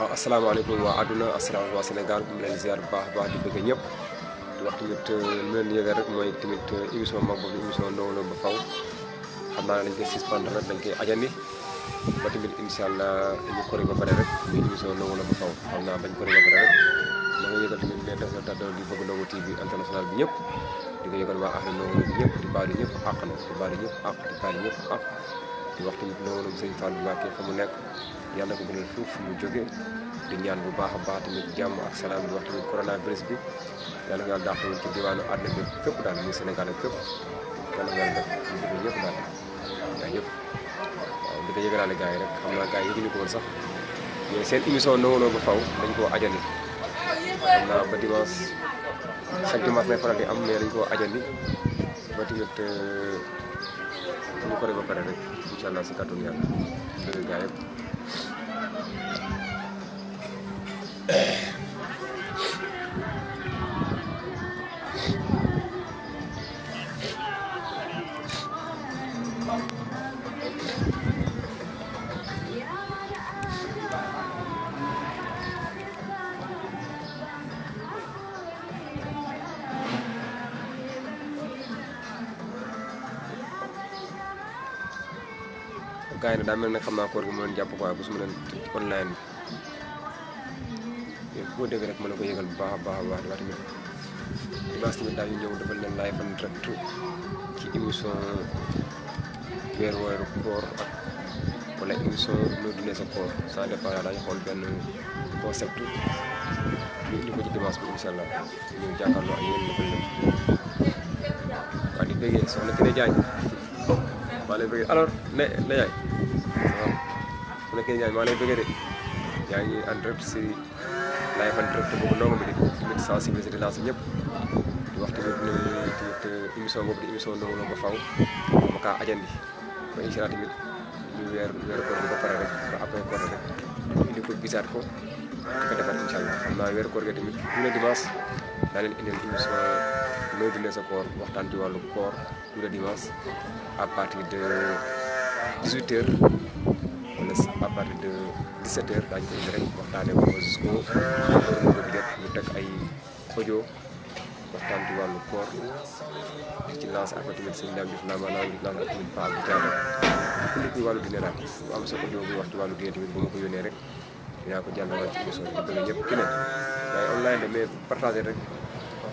waaw asalaamaaleykum waa àdduna asalaamaaleykum waa Sénégal mu leen ziar bu baax a baax di bëgg ñëpp di wax tamit lu leen yëgal rek mooy tamit émission mag boobu émission Ndongo Lo ba faw xam naa dañ koy suspendre rek dañ koy ajandi ba tamit incha allah ñu koré ba pare rek muy émission Ndongo Lo ba faw xam naa bañ koré ba pare rek ma nga yëgal tamit les téléspectateurs di bëgg Ndongo TV international bi ñëpp di ko yëgal waa ahlu Ndongo Lo bi ñëpp di baalu ñëpp àq na di baalu ñëpp àq di baalu ñëpp àq di wax tamit Ndongo Lo bi sëñ Fallou Mbacké fa mu nekk yàlla ko gënal fuuf mu jóge di ñaan bu baax a baax tamit jàmm ak salaam di wax tamit coronavirus bi yàlla nga daax tamit ci diwaanu àdduna bi fépp daal muy Sénégal ak fépp yàlla nga def ñu bëgg ñëpp daal yaa ñëpp waaw di ko yëgalaale gars yi rek xam naa gars yi yëguñu ko woon sax mais seen émission Ndongo Lo ba faw dañ koo ajandi xam naa ba dimanche chaque dimanche lay faral di am mais dañ koo ajandi ba tamit ñu ko ba pare rek incha allah si kàttanu yàlla dëgg gars yëpp gars yi nag daa mel ne xam naa koor gi mu leen jàpp quoi bu su ma leen online bi boo dégg rek mën na ko yëgal bu baax a baax a baax di wax tamit dimanche tamit daañu ñëw defal leen live en direct ci émission weeru koor ak wala émission noo dundee sa koor ça dépend daañu xool benn concept ñu indi ko ci dimanche bi incha allah ñu jàkkaarloo ak yéen defal leen waa di bëggee soxna Kine Diagne maa lay bëggee alors ne yaay waaw su nekkee Ndiaye maa lay bëggee de yaa ngi en direct si live en direct boobu ndongo bi di tamit sensibiliser di lancer ñëpp di wax tamit ne tamit émission boobu di émission Ndongo Lo ba faw ma kaa ajandi ba incha allah tamit ñu weer koor gi ba pare rek ba après koor rek indi ko gisaat ko di ko defar incha allah xam naa weer koor gi tamit tous les dimanche daa leen indil émission nooy dundee sa koor waxtaan ci wàllu koor tous les dimanche à partir de 18h wala à partir de 17h daañu ko indi rek waxtaanee ko jusqu'au heure bi jot ñu teg ay audio waxtaan ci wàllu koor ci lancé ak tamit sëñ Dame Diouf maanaam di lancé ak tamit Paa bu Thiané ku nekk wàllu diine daal bu am sa audio bu wax ci wàllu diine tamit bu ma ko yónnee rek dinaa ko jàllale ci émission bi bëgg ñëpp ki ne waaye online de mais partagé rek.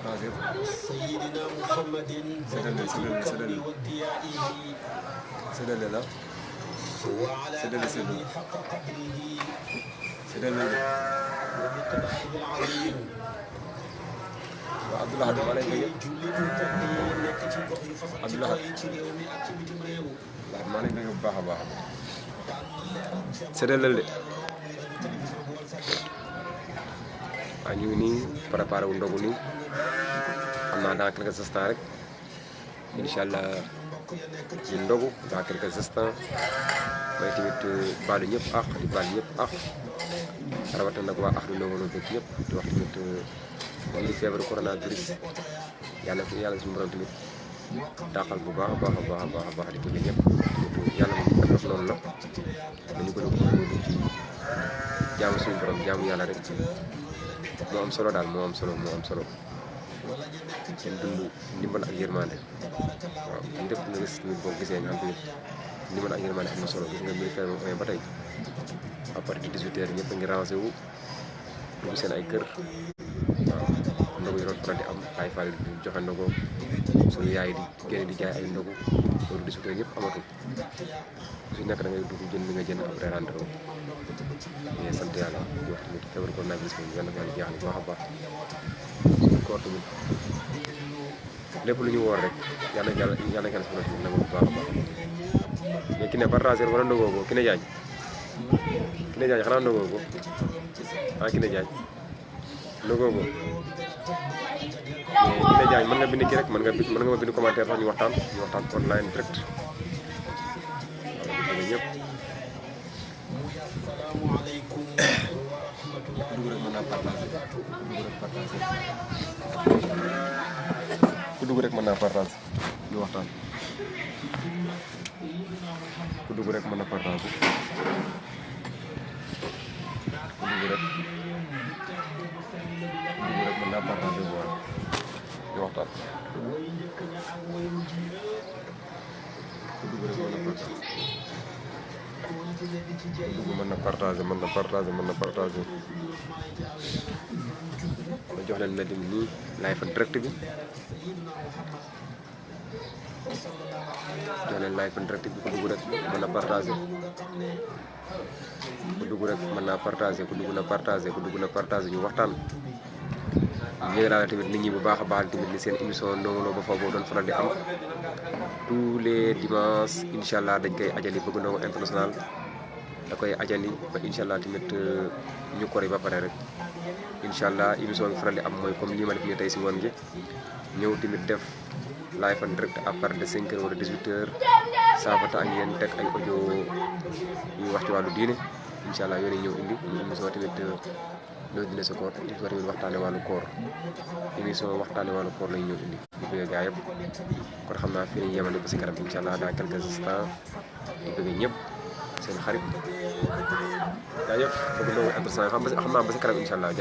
سيدنا محمد سدل لا وعلى آله حق قدره ومقداره العظيم وعبد الله هذا مالك بيجي عبد الله مالك بيجي باه باه سدل لا ñu ngi nii préparé wu ndogu nii xam naa dans quelques instants rek incha allah ñu ndogu dans quelques instants may tamit baalu ñëpp ak di baal ñëpp ak rawatina nag waa ahlu Ndongo Lo bëgg ñëpp di wax tamit lii feebaru coronavirus yàlla suñu borom tamit daaxal bu baax a baax a baax a baax a baax di bëgg ñëpp yàlla moom def noonu la dañu ko dugg ci jaamu suñu borom jaamu yàlla rek moo am solo daal moo am solo seen dund ndimbal ak yërmande waaw lépp nga gis tamit boo gisee nga xam tamit ndimbal ak yërmande am na solo gis nga muy feebar moom ba tey à partir de 18h ñëpp a ngi rangé wu dugg seen ay kër waaw ndogu yi doon faral di am ay faal di joxe ndogu suñu yaay di génn di jaay ay ndogu loolu 18h yëpp amatul su nekk da ngay dugg jënd li nga jënd après rentré mais sant yàlla di wax tamit feebar coronavirus moom yàlla na jeexal bu baax a baax suñu koor tamit lépp lu ñu woor rek yàlla na yàlla tamit nangu bu baax a baax mais ki ne partagé wala ndogoo ko ki ne jaañ xanaa ndogoo ko ki ne jaañ ndogoo ko mais ki ne jaañ mën nga bind kii rek mën nga ma bind commentaire sax ñu waxtaan online direct waaw ñëpp dugg rek mën naa partagé ku dugg rek mën naa partagé ñu waxtaan ku dugg rek mën na partagé rek mën naa partagé bu baax di waxtaan dugg rek mën na partagé mën na partagé ma jox leen mbedd mi nii live en direct bi jox leen live en direct bi ku dugg rek mën na partagé ku dugg rek mën naa partagé ku dugg na partagé ñu waxtaan yéegalaale tamit nit ñi bu baax a baax tamit ni seen émission Ndongo Lo ba foofu boo doon faral di am tous les dimanches incha allah dañ koy ajali bëgg Ndongo international da koy ajali ba incha allah tamit ñu kori ba pare rek incha allah émission bi faral di am mooy comme lii ma def nii tey si ngoon gi ñëw tamit def live en direct à partir de 5 heures wala 18 heures saafata ak yéen teg ay audio yu wax ci wàllu diine incha allah yéen a ñëw indi émission tamit loolu dina sa koor émission tamit waxtaane wàllu koor émission waxtaane wàllu koor lañu ñëw indi di bëgg gaa yëpp kon xam naa fii lañu yemale ba si kanam incha allah dans quelques instants di bëgg ñëpp seen xarit gaa yëpp bëgg Ndongo international xam naa ba si kanam incha allah